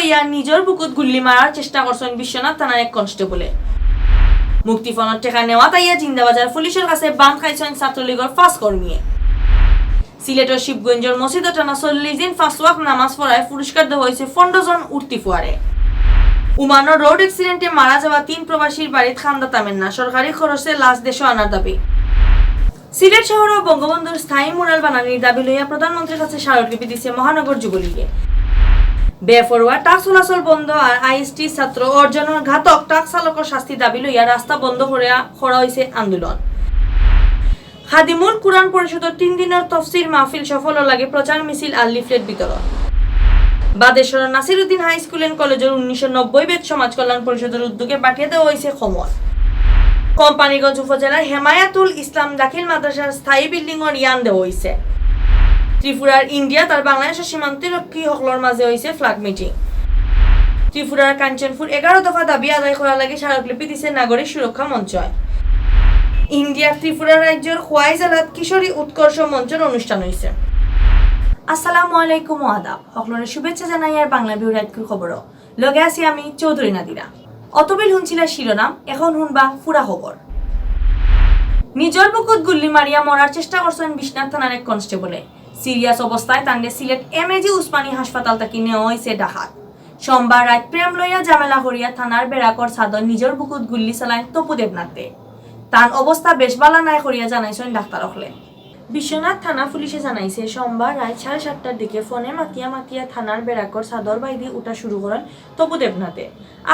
হইয়া নিজের বুকুত গুল্লি মারার চেষ্টা করছেন বিশ্বনাথ থানার এক কনস্টেবলে। মুক্তিপণের টাকা নেওয়া তাইয়া জিন্দাবাজার পুলিশের কাছে বান খাইছেন ছাত্রলীগের 5 কর্মীয়ে। সিলেটের শিবগঞ্জের মসজিদে টানা 40 দিন 5 ওয়াক্ত নামাজ পড়ায় পুরস্কার দেওয়া হয়েছে 15 জন উঠতি ফুয়ারে। উমানোর রোড অ্যাক্সিডেন্টে মারা যাওয়া 3 প্রবাসীর বাড়িত খান্দা থামেন না, সরকারি খরচে লাশ দেশে আনার দাবি। সিলেট শহর ও বঙ্গবন্ধুর স্থায়ী মুরাল বানানির দাবি লইয়া প্রধানমন্ত্রীর কাছে স্মারকলিপি দিচ্ছে মহানগর যুবলীগে। বেফরোয়া ট্রাক চলাচল বন্ধ আর আইএসটি ছাত্র অর্জনের ঘাতক ট্রাক চালকের শাস্তি দাবি লইয়া রাস্তা বন্ধ করা হয়েছে আন্দোলন। খাদিমুল কুরআন পরিষদের 3 দিনের তফসির মাহফিল সফল লাগে প্রচার মিছিল আর লিফলেট বিতরণ। Badeshwar Nasiruddin high school and কলেজের 1990 বেদ সমাজ কল্যাণ পরিষদের উদ্যোগে পাঠিয়ে দেওয়া হয়েছে খবর। কোম্পানিগঞ্জ উপজেলার হেমায়াতুল ইসলাম দাখিল মাদ্রাসার স্থায়ী বিল্ডিং এর ইয়ান দেওয়া হয়েছে। ত্রিপুরার ইন্ডিয়া তার বাংলাদেশের সীমান্তরক্ষী সকলের মাঝে হয়েছে ফ্ল্যাগ মিটিং। ত্রিপুরার কাঞ্চনপুর 11 দফা দাবি আদায় করা লাগে স্মারকলিপি দিচ্ছে নাগরিক সুরক্ষা মঞ্চ। ইন্ডিয়ার ত্রিপুরা রাজ্যের খোয়াই জেলাত কিশোরী উৎকর্ষ মঞ্চের অনুষ্ঠান হয়েছে। আসসালামু আলাইকুম আদাব, সকলের শুভেচ্ছা জানাই আর বাংলাভিউ রাইটকুর খবর লগে আছি আমি চৌধুরী নাদিরা। অতবিল শুনছিলা শিরোনাম, এখন শুনবা পুরা খবর। নিজের বুকুত গুল্লি মারিয়া মরার চেষ্টা করছেন বিশ্বনাথ থানার এক কনস্টেবলে। সিরিয়াস অবস্থায় তান্ডে সিলেট এমএজি উসমানী হাসপাতাল থেকে নেওয়া হয়েছে ডাকাত। সোমবার রাত প্রেম লইয়া জামেলা করিয়া থানার বেড়াকর ছাদর নিজের বুকুত গুল্লি চালায় তপু দেবনাথে। তার অবস্থা বেশ বালা নাই করিয়া জানাইছেন ডাক্তার হলে। বিশ্বনাথ থানা পুলিশে জানাইছে সোমবার রাত 7:30টার দিকে ফোনে মাতিয়া থানার বেড়াকর চাদর বাইদি উঠা শুরু করেন তপু দেবনাথে।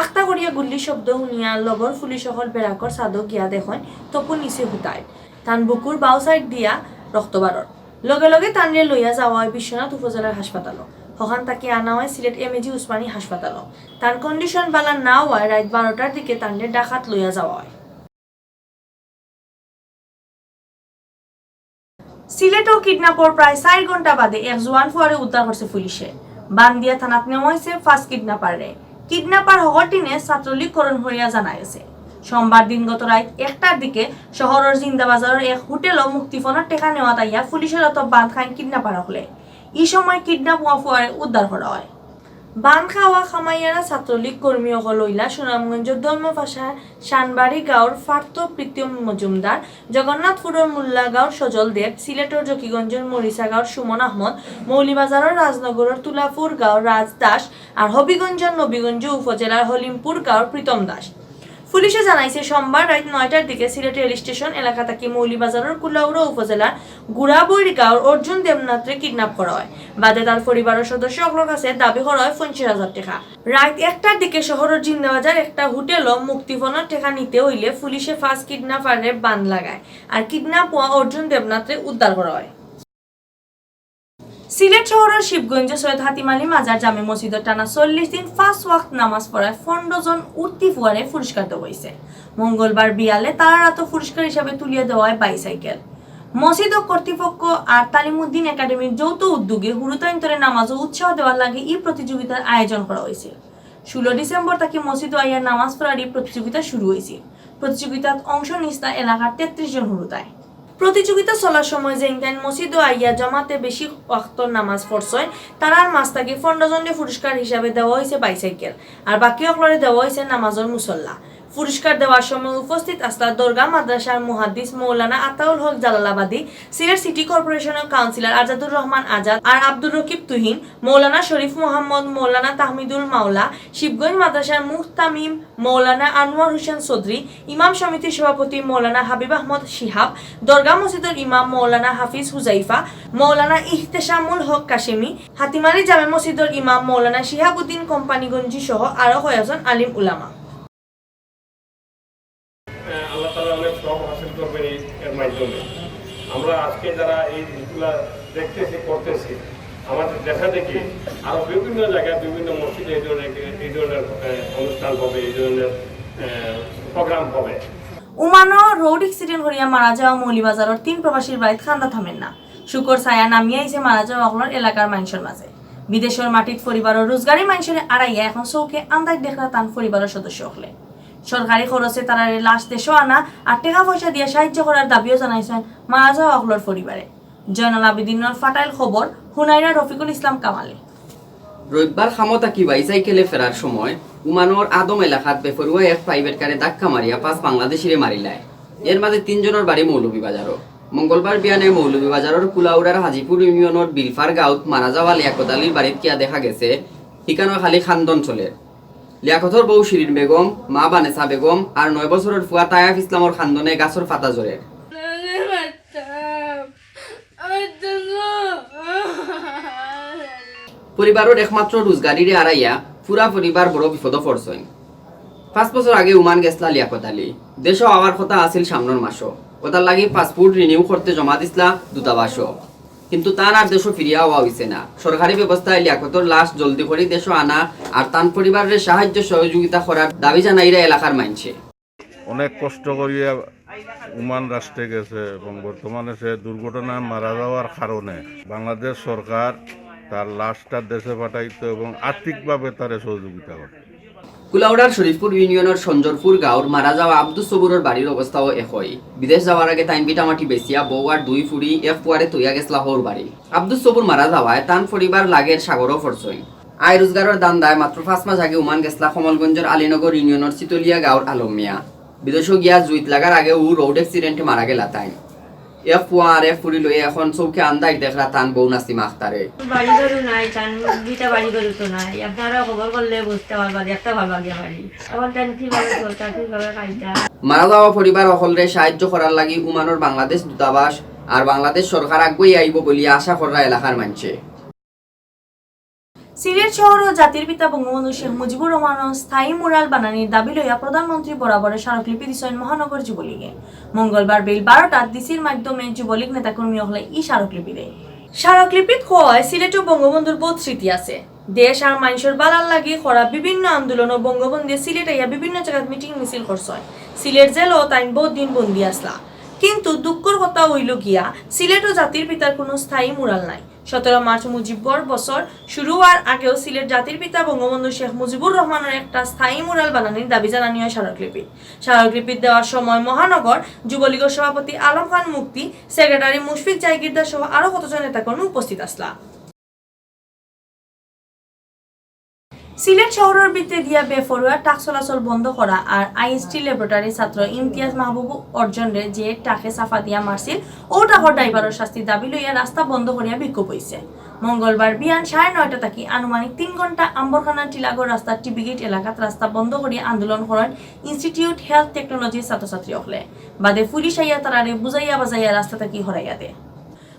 আখতা করিয়া গুল্লির শব্দ শুনিয়া লগর পুলিশ সকল বেড়াকর চাদর গিয়া দেখেন তপু নিচে হুতায়। তান বুকুর বাউ সাইড দিয়া রক্তবারর লগে লগে তানরে লইয়া যাওয়া হয় বিশ্বনাথ উপজেলার হাসপাতাল। হখান তাকে আনা হয় সিলেট এমএজি উসমানী হাসপাতাল। তার কন্ডিশন বালা না হওয়ায় রাত 12টার দিকে তানরে ডাকাত লইয়া যাওয়া হয়। সিলেট ও কিডন্যাপর প্রায় 4 ঘন্টা বাদে এক জোয়ান ফুয়ারে উদ্ধার করছে পুলিশে। বান্দিয়া থানাত নেওয়া হয়েছে 5 কিডন্যাপারে। কিডন্যাপার হগটিনে ছাত্রলীগ করণ হইয়া জানাইছে। সোমবার দিনগত রাত 1টার দিকে শহরের জিন্দাবাজারের এক হোটেল মুক্তিপণের টাকা নেওয়া তাইয়া পুলিশের অত বাঁধ খান কিডন্যাপার হলে। এই সময় কিডন্যাপ হওয়া ফুয়ারে উদ্ধার করা হয়। বান খাওয়া খামাইয়ারা ছাত্রলীগ কর্মী লইলা সুনামগঞ্জের ধর্মভাষা শানবাড়ি গাঁওর ফার্ত প্রীতম মজুমদার, জগন্নাথপুরের মোল্লা গাঁওর সজল দেব, সিলেটের জকিগঞ্জের মরিচা গাঁওর সুমন আহমদ, মৌলিবাজারের রাজনগরের তুলাপুর গাঁওর রাজ দাস আর হবিগঞ্জের নবীগঞ্জ উপজেলার হলিমপুর গাঁওর প্রীতম দাস। পুলিশে জানাইছে সোমবার রাত 9টার দিকে সিলেট রেল স্টেশন এলাকা থেকে মৌলিবাজারের কুলাউড়া উপজেলার গুড়াবৈর গাঁওর অর্জুন দেবনাথরে কিডন্যাপ করা হয়। বাদে তার পরিবারের সদস্য সকলের কাছে দাবি করা হয় 50,000 টাকা। রাত 1টার দিকে শহরের জিন্দাবাজার একটা হোটেলও মুক্তিপণের টাকা নিতে হইলে পুলিশে 5 কিডন্যাপারে বান লাগায় আর কিডন্যাপ হওয়া অর্জুন দেবনাথরে উদ্ধার করা হয়। সিলেট শহরের শিবগঞ্জ সৈয়দ হাতিম আলী মাজার জামে মসজিদের টানা 40 দিন 5 ওয়াক্ত নামাজ পড়ায় 15 জন উঠতি ফুয়ারে পুরস্কার দেওয়া হয়েছে। মঙ্গলবার বিয়ালে তারা রাত পুরস্কার হিসাবে তুলিয়ে দেওয়া হয় বাইসাইকেল। মসজিদ কর্তৃপক্ষ আর তালিমউদ্দিন একাডেমির যৌথ উদ্যোগে হুরুতাইন্তরে নামাজ ও উৎসাহ দেওয়ার লাগে এই প্রতিযোগিতার আয়োজন করা হয়েছে। 16 ডিসেম্বর থেকে মসজিদ আইয়ার নামাজ পড়ার এই প্রতিযোগিতা শুরু হয়েছে। প্রতিযোগিতার অংশ নিস্তা এলাকার 33 জন হুরুতায়। প্রতিযোগিতা চলার সময় যে ইনকান মসজিদ আইয়া জমাতে বেশি ওয়াক্তর নামাজ পড়ছয় তারার মাস থেকে 15 জনের পুরস্কার হিসাবে দেওয়া হয়েছে বাইসাইকেল আর বাকি অকলরে দেওয়া হয়েছে নামাজের মুসল্লা। পুরস্কার দেওয়ার সময় উপস্থিত আসলা দরগা মাদ্রাসার মুহাদ্দিস মৌলানা আতাউল হক জালালাবাদী, সিলেট সিটি কর্পোরেশনের কাউন্সিলর আজাদুর রহমান আজাদ আর আব্দুর রকিব তুহিন, মৌলানা শরীফ মোহাম্মদ, মৌলানা তাহমিদুল মাওলা, শিবগঞ্জ মাদ্রাসার মুহতামিম মৌলানা আনোয়ার হোসেন চৌধুরী, ইমাম সমিতির সভাপতি মৌলানা হাবিব আহমদ শিহাব, দরগা মসজিদের ইমাম মৌলানা হাফিজ হুজাইফা, মৌলানা ইহতেশামুল হক কাশেমি, হাতিমারি জামে মসজিদের ইমাম মৌলানা শিহাবুদ্দিন কোম্পানিগঞ্জি সহ আরো কয়েকজন আলিম উলামা। আল্লাহ তাআলা অনেক সব হাসিল করবেন এর মাধ্যমে। আমরা আজকে যারা এই জিনিসগুলা দেখতেছি করতেছি, আমাদের দেখা দেখি আরো বিভিন্ন জায়গায় বিভিন্ন মসজিদে এই ধরনের অনুষ্ঠান হবে, এই ধরনের প্রোগ্রাম হবে। উমানো রোড অ্যাক্সিডেন্ট করিয়া মারা যাওয়া মৌলিবাজারের 3 প্রবাসীর বাড়িতে খান্দা থামেন না। শুকর ছায়া নামিয়ে আইছে মারা যাওয়া অকলার এলাকার মানুষের মাঝে। বিদেশের মাটিত পরিবারের রোজগারি মানুষের আড়াইয়া এখন চৌকে আন্দাজ দেখা তান পরিবারের সদস্য হলে সরকারি খরচে তারা লাশ দেশও আনা আর টাকা পয়সা দিয়ে সাহায্য করার দাবিও জানাইছেন মারা যাওয়া অকলর পরিবারে। জয়নাল আবেদিনের ফাটাইল খবর হুনাইরা রফিকুল ইসলাম কামালে। রবিবার খামতা কি বাইসাইকেলে ফেরার সময় উমানোর আদম এলাকাত বেফরুয়া এক প্রাইভেট কারে ধাক্কা মারিয়া 5 বাংলাদেশিরে মারিলায়। এর মাঝে 3 জনের বাড়ি মৌলভীবাজারও। মঙ্গলবার বিয়ানে মৌলভীবাজারের কুলাউড়ার হাজিপুর ইউনিয়নের বিলফার গাঁৱত মারা যাওয়া লিয়াকত আলীর বাড়িত কিয়া দেখা গেছে ঠিকানো খালি খান্দন চলে। লিয়াকতর বউ শিরিন বেগম, মা বানেসা বেগম আর 9 বছরের ফুয়া তায়াফ ইসলামর খান্দনে গাছর ফাতা জোরে। পরিবারের একমাত্র রোজগারিরে আড়াইয়া পুরা পরিবার বড় বিপদ পড়ছেন। 5 বছর আগে উমান গেছলা লিয়াকত আলী। দেশও আওয়ার কথা আছিল সামনের মাসও। ওটার লাগি পাসপোর্ট রিনিউ করতে জমা দিছলা দূতাবাসও, কিন্তু তান আর দেশও ফিরিয়া হওয়া হয়েছে না। সরকারি ব্যবস্থায় লিয়াকতর লাশ জলদি করে দেশও আনা আর তান পরিবারের সাহায্য সহযোগিতা করার দাবি জানাইরা এলাকার মানছে। অনেক কষ্ট করিয়া উমান রাষ্ট্রে গেছে এবং বর্তমানে সে দুর্ঘটনায় মারা যাওয়ার কারণে বাংলাদেশ সরকার তার লাশটা দেশে পাঠাইতো এবং আর্থিকভাবে তারে সহযোগিতা করত। কুলাউড়ার শরীফপুর ইউনিয়নের সঞ্জরপুর গাঁওর মারা যাওয়া আব্দুস সবুরের বাড়ির অবস্থাও একই। বিদেশ যাওয়ার আগে তাইন বিটামাটি বেচিয়া বউ আর 2 ফুড়ি এক পুয়ারে তৈয়া গেছলা হওর বাড়ি। আব্দুস সবুর মারা যাওয়ায় তান পরিবার লাগের সাগরও ফরছই। আয় রোজগারের দান দায় মাত্র 5 মাস আগে উমান গেছলা কমলগঞ্জের আলীনগর ইউনিয়নের চিতলিয়া গাঁওর আলম মিয়া। বিদেশ গিয়া জুইত লাগার আগে ও রোড অ্যাক্সিডেন্টে মারা গেলা তাই। এক পুয়া আর এক ফুড়ি লই এখন চৌকে আন্দাই দেখলা তান বউ নাসিমা আখতারে। বাড়ি গরু নাই, তান দুইটা বাড়ি গরু তো নাই। আপনারা খবর করলে বুঝতে পারবা একটা ভালো লাগে বাড়ি। এখন তান কিভাবে চলতা, কিভাবে খাইতা। মারা যাওয়া পরিবার সকলরে সাহায্য করার লাগি উমানোর বাংলাদেশ দূতাবাস আর বাংলাদেশ সরকার আগুই আইব বলিয়া আশা করা এলাকার মানছে। সিলেট শহর ও জাতির পিতা বঙ্গবন্ধু শেখ মুজিবুর রহমানের স্থায়ী মুরাল বানানির দাবি লইয়া প্রধানমন্ত্রী বরাবরের স্মারকলিপি দিছেন মহানগর যুবলীগে। মঙ্গলবার বিল 12টার ডিসির মাধ্যমে যুবলীগ নেতাকর্মী হলে ই স্মারকলিপি দেয়। স্মারকলিপিত কয় সিলেটে বঙ্গবন্ধুর বহুত স্মৃতি আছে। দেশ আর মানুষের বালার লাগি করা বিভিন্ন আন্দোলন ও বঙ্গবন্ধু সিলেট আইয়া বিভিন্ন জায়গায় মিটিং মিছিল করছে। সিলেট জেলও তাই বহুত দিন বন্দি আসলা, কিন্তু দুঃখের কথা হইল গিয়া সিলেট ও জাতির পিতার কোনো স্থায়ী মুরাল নাই। 17 মার্চ মুজিবর বছর শুরু হওয়ার আগেও সিলেট জাতির পিতা বঙ্গবন্ধু শেখ মুজিবুর রহমানের একটা স্থায়ী মুরাল বানানির দাবি জানানি হয় স্মারকলিপি দেওয়ার সময় মহানগর যুবলীগের সভাপতি আলম খান মুক্তি, সেক্রেটারি মুশফিক জায়গিরদার সহ আরো কতজন নেতাকর্মী উপস্থিত আসলা। সিলেট শহরের ভিতরে দিয়া বেফরুয়া টাক চলাচল বন্ধ করা আর আইএসটি ল্যাবরেটরি ছাত্র ইমতিয়াজ মাহবুব অর্জনরে যে টাকে সাফা দিয়া মারছিল ও টাকর ড্রাইভারের শাস্তি দাবি লইয়া রাস্তা বন্ধ করিয়া বিক্ষোভ হইছে। মঙ্গলবার বিয়ান 9:30 থাকি আনুমানিক 3 ঘন্টা আম্বরখানা টিলাগড় রাস্তার টিবিগেট এলাকাত রাস্তা বন্ধ করিয়া আন্দোলন করেন ইনস্টিটিউট হেলথ টেকনোলজির ছাত্রছাত্রী হলে। বাদে পুলিশ আইয়া তারারে বুঝাইয়া বাজাইয়া রাস্তা থাকি হরাইয়া দেয়।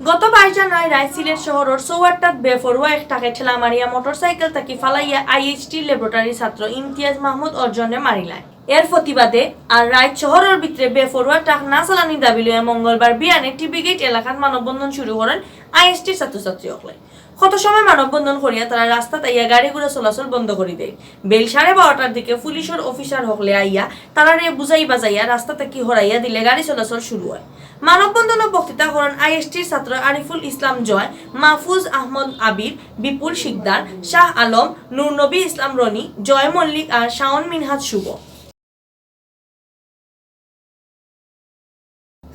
গত 22 জানুয়ারি রাত সিলেট শহরের চৌয়াট্টাত বেফরুয়া একটাকে ঠেলা মারিয়া মোটরসাইকেল থাকি ফালাইয়া আইএইচটি ল্যাবরেটরি ছাত্র ইমতিয়াজ মাহমুদ অর্জনে মারিলায়। এর প্রতিবাদে আর রাত শহরের ভিতরে বেফরুয়া টাক না চালানির দাবি লইয়া মঙ্গলবার বিয়ানে টিবিগেট এলাকাত মানববন্ধন শুরু করেন আইএসটির ছাত্রছাত্রী হলে। কত সময় মানববন্ধন করিয়া তারা রাস্তা আইয়া গাড়ি ঘোড়া চলাচল বন্ধ করে দেয়। বেল 12:30টার দিকে পুলিশের অফিসার হকলে আইয়া তারারে বুঝাই বাজাইয়া রাস্তা থেকে হরাইয়া দিলে গাড়ি চলাচল শুরু হয়। মানববন্ধনে বক্তৃতা করেন আইএসটির ছাত্র আরিফুল ইসলাম জয়, মাহফুজ আহমদ আবির, বিপুল শিকদার, শাহ আলম, নূর নবী ইসলাম রনি, জয় মল্লিক আর শাওন মিনহাজ শুভ।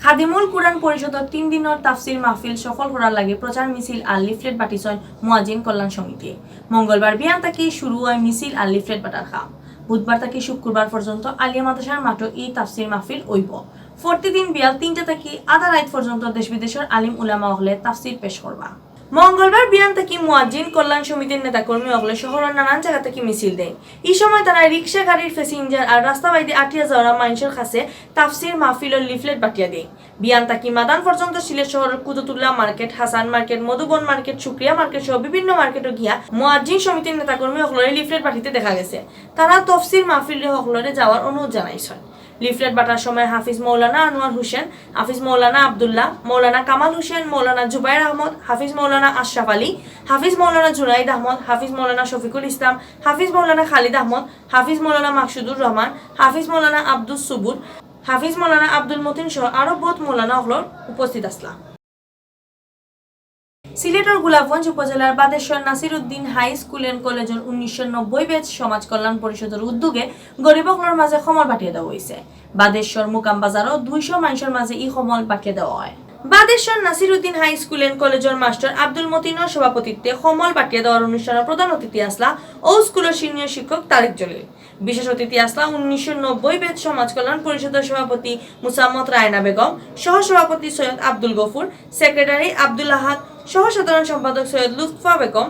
খাদিমুল কুরআন পরিষদের 3 দিনের তাফসির মাহফিল সফল করার লাগে প্রচার মিছিল আর লিফলেট বাটিছেন মুয়াজ্জিন কল্যাণ সমিতি। মঙ্গলবার বিয়ান থেকে শুরু হয় মিছিল আর লিফলেট বাটার কাম। বুধবার থেকে শুক্রবার পর্যন্ত আলিয়া মাদ্রাসার মাঠে এই তাফসির মাহফিল হইব। প্রতিদিন বিয়াল 3টা থেকে আধা রাত পর্যন্ত দেশ বিদেশের আলিম উলামা হলে তাফসির পেশ করবা। মঙ্গলবার বিয়ান থেকে মুয়াজ্জিন কল্যাণ সমিতির নেতাকর্মী হলে শহরের নানান জায়গা থেকে মিছিল দেয়। এই সময় তারা রিক্সা গাড়ির প্যাসেঞ্জার আর রাস্তা বাইরে আটিয়া যাওয়া মানুষের কাছে তাফসির মাহফিলের লিফলেট বাটিয়া দেয়। বিয়ান থেকে মাদান পর্যন্ত সিলেট শহরের Qutubullah market, Hasan market, Madhuban market, Shukriya market সহ বিভিন্ন মার্কেটে গিয়া মুয়াজ্জিন সমিতির নেতাকর্মী হলরে লিফলেট বাটিতে দেখা গেছে। তারা তাফসির মাহফিলে হলরে যাওয়ার অনুরোধ জানাইছেন। লিফলেট বাটার সময় হাফিজ মৌলানা আনোয়ার হোসেন, হাফিজ মৌলানা আবদুল্লাহ, মৌলানা কামাল হোসেন, মৌলানা জুবাইর আহমদ, হাফিজ মৌলানা আশরাফ আলী, হাফিজ মৌলানা জুনাইদ আহমদ, হাফিজ মৌলানা শফিকুল ইসলাম, হাফিজ মৌলানা খালিদ আহমদ, হাফিজ মৌলানা মাকসুদুর রহমান, হাফিজ মৌলানা আব্দুস সুবুর, হাফিজ মৌলানা আব্দুল মতিন সহ আরো বহুত মৌলানা হলর উপস্থিত আসলা। সিলেটের গোলাপগঞ্জ উপজেলার Badeshwar Nasir Uddin high school and কলেজের 1990 ব্যাচ সমাজ কল্যাণ পরিষদের উদ্যোগে গরিব অকলর মাঝে সমল বাটিয়ে দেওয়া হয়েছে। বাদেশ্বর মুকাম বাজারও 200 মানুষের মাঝে ই সমল বাটিয়ে দেওয়া হয়। Badeshwar Nasiruddin high school and কলেজের মাস্টার আব্দুল মতিনের সভাপতিত্বে সমল বাটিয়া দেওয়ার অনুষ্ঠানের প্রধান অতিথি আসলা ও স্কুলের সিনিয়র শিক্ষক তারেক জলিল। বিশেষ অতিথি আসলা 1990 বেদ সমাজ কল্যাণ পরিষদের সভাপতি মুসাম্মত রায়না বেগম, সহসভাপতি সৈয়দ আব্দুল গফুর, সেক্রেটারি আব্দুল আহাদ, সহ সাধারণ সম্পাদক সৈয়দ লুৎফা বেগম,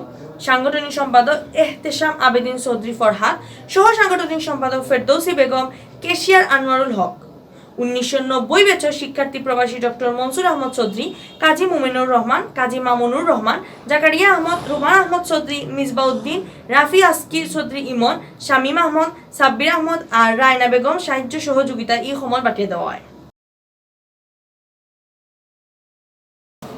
সাংগঠনিক সম্পাদক এহতেশাম আবেদিন চৌধুরী ফরহাদ, সহ সাংগঠনিক সম্পাদক ফেরদৌসী বেগম, কেশিয়ার আনোয়ারুল হক। 1990 ব্যাচের শিক্ষার্থী প্রবাসী ডক্টর মনসুর আহমদ চৌধুরী, কাজী মুমিনুর রহমান, কাজী মামুনুর রহমান, জাকারিয়া আহমদ, রুমান আহমদ চৌধুরী, মিসবাউদ্দিন, রাফি আসকির চৌধুরী ইমন, শামীম আহমদ, সাব্বির আহমদ আর রায়না বেগম সাহায্য সহযোগিতায় এই সমল বাটিয়ে দেওয়া হয়।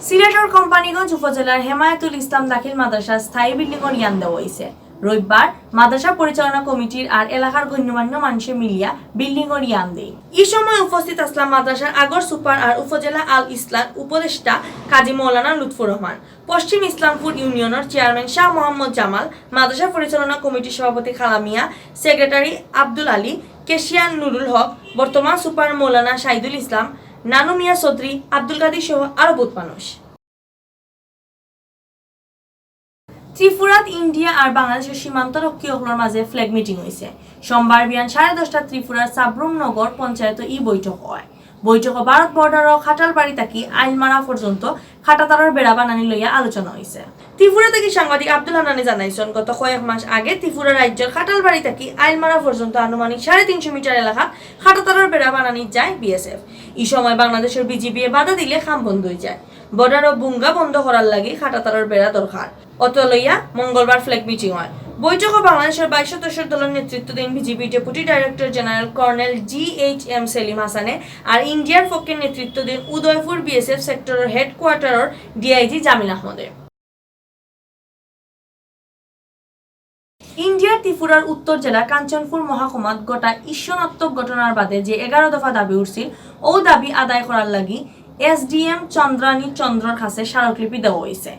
সিলেটের কোম্পানিগঞ্জ উপজেলার হেমায়েতুল ইসলাম দাখিল মাদ্রাসার স্থায়ী বিল্ডিংয়ের ইয়ান দেওয়া হয়েছে। রবিবার মাদ্রাসা পরিচালনা কমিটির আর এলাকার গণ্যমান্য মানুষে মিলিয়া বিল্ডিংয়ের ইয়ান দেয়। এই সময় উপস্থিত আসলাম মাদ্রাসার আগর সুপার আর উপজেলা আল ইসলাম উপদেষ্টা কাজী মৌলানা লুৎফুর রহমান, পশ্চিম ইসলামপুর ইউনিয়নের চেয়ারম্যান শাহ মোহাম্মদ জামাল, মাদ্রাসা পরিচালনা কমিটির সভাপতি খালামিয়া, সেক্রেটারি আব্দুল আলী, কেশিয়ান নুরুল হক, বর্তমান সুপার মৌলানা শাহিদুল ইসলাম, নানু মিয়া চৌধুরী, আব্দুল কাদির সহ আরো বহুত মানুষ। ত্রিপুরাত ইন্ডিয়া আর বাংলাদেশের সীমান্তরক্ষীসকলের মাঝে ফ্ল্যাগ মিটিং হয়েছে। সোমবার বিয়ান 10:30 ত্রিপুরার সাবরুম নগর পঞ্চায়েত ই বৈঠক হয়। বৈঠকে ভারত বর্ডার ও খাটালবাড়ি থাকি আইলমারা পর্যন্ত খাটাতারের বেড়া বানানি লইয়া আলোচনা হয়েছে। ত্রিপুরা থেকে সাংবাদিক আব্দুল হান্নানি জানাইছেন, গত কয়েক মাস আগে ত্রিপুরা রাজ্যের খাটালবাড়ি থাকি আইলমারা পর্যন্ত আনুমানিক 350 মিটার এলাকা খাটাতারের বেড়া বানানি যায় বিএসএফ। এই সময় বাংলাদেশের বিজিবি বাধা দিলে খাম বন্ধ হয়ে যায়। বর্ডার ও বুঙ্গা বন্ধ করার লাগে খাটাতারের বেড়া দরকার। অত লইয়া মঙ্গলবার ফ্ল্যাগ মিটিং হয়। বৈঠকে বাংলাদেশের 22 সদস্যের দলের নেতৃত্বাধীন BGB deputy director general colonel GHM Selim হাসানে আর ইন্ডিয়ার পক্ষে নেতৃত্বাধীন উদয়পুর বিএসএফ সেক্টরের হেডকোয়ার্টারের ডিআইজি জামিল আহমদে। ইন্ডিয়ার ত্রিপুরার উত্তর জেলা কাঞ্চনপুর মহাকুমাত গোটা ঈশ্বরাত্মক ঘটনার বাদে যে 11 দফা দাবি উঠছিল ও দাবি আদায় করার লাগি SDM চন্দ্রানী চন্দ্রর কাছে স্মারকলিপি দেওয়া হয়েছে।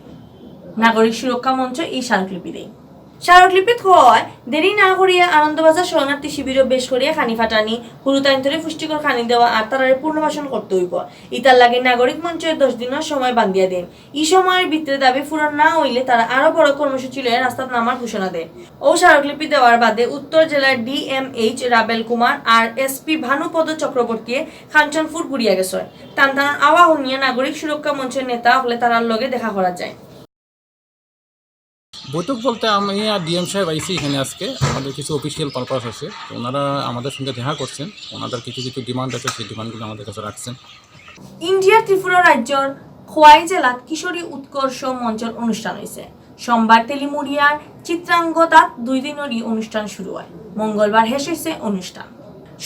নাগরিক সুরক্ষা মঞ্চ এই স্মারকলিপি দেয়। স্মারকলিপিত হয় দেরি না করিয়া আনন্দবাজার শরণার্থী শিবিরও বেশ করিয়া খানি ফাটানি, হুরুতাইন্তরে পুষ্টিকর খানি দেওয়া আর তারারে পূর্ণবাসন করতে হইব। ইতার লাগে নাগরিক মঞ্চের 10 দিনের সময় বান্ধিয়া দেন। এই সময়ের ভিতরে দাবি পূরণ না হইলে তারা আরো বড় কর্মসূচি লইয়া রাস্তাত নামার ঘোষণা দেন। ও স্মারকলিপি দেওয়ার বাদে উত্তর জেলার DMH রাবেল কুমার আর SP ভানুপদ চক্রবর্তী কাঞ্চনপুর ঘুরিয়া গেছে। টান আওয়া শুনিয়া নাগরিক সুরক্ষা মঞ্চের নেতা হলে তারার লগে দেখা করা যায়। বৈঠক বলতে আমি আর ডিএম সাহেব আইসি এখানে আজকে আমাদের কিছু অফিসিয়াল পারপাস আছে, তো ওনারা আমাদের সঙ্গে দেখা করছেন, ওনাদের কিছু ডিমান্ড আছে, সেই ডিমান্ডগুলো আমাদের কাছে রাখছেন। ইন্ডিয়ার ত্রিপুরা রাজ্যের খোয়াই জেলাত কিশোরী উৎকর্ষ মঞ্চের অনুষ্ঠান হয়েছে। সোমবার তেলিমুড়িয়ার চিত্রাঙ্গদাত 2 দিনেরই অনুষ্ঠান শুরু হয়। মঙ্গলবার শেষ হয়েছে অনুষ্ঠান।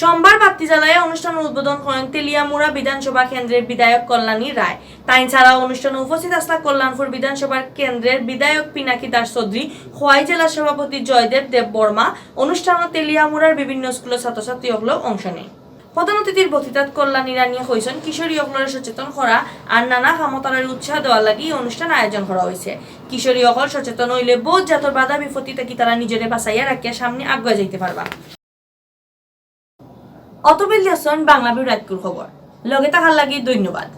সোমবার বাত্তি জ্বালায় অনুষ্ঠান উদ্বোধন করেন তেলিয়ামুড়া বিধানসভা কেন্দ্রের বিধায়ক কল্যাণী রায়। তাই ছাড়াও অনুষ্ঠানে উপস্থিত আসলা কল্যাণপুর বিধানসভার কেন্দ্রের বিধায়ক পিনাকি দাস চৌধুরী, খোয়াই জেলা সভাপতি জয়দেব দেব বর্মা। অনুষ্ঠানে তেলিয়ামুড়ার বিভিন্ন স্কুলের ছাত্রছাত্রী হলেও অংশ নেয়। প্রধান অতিথির বক্তৃতাত কল্যাণী রানিয়া কইছেন কিশোরী সকলের সচেতন করা আর নানা ক্ষমতার উৎসাহ দেওয়ার লাগি অনুষ্ঠান আয়োজন করা হয়েছে। কিশোরী সকল সচেতন হইলে বোধ জাতর বাধা বিপত্তি থেকে তারা নিজেরে বাঁচাইয়া রাখিয়া সামনে আগুয়া যাইতে পারবা। অতবিল দিয়েছেন বাংলাভিউ রাতকুর খবর। লগে থাকার লাগি ধন্যবাদ।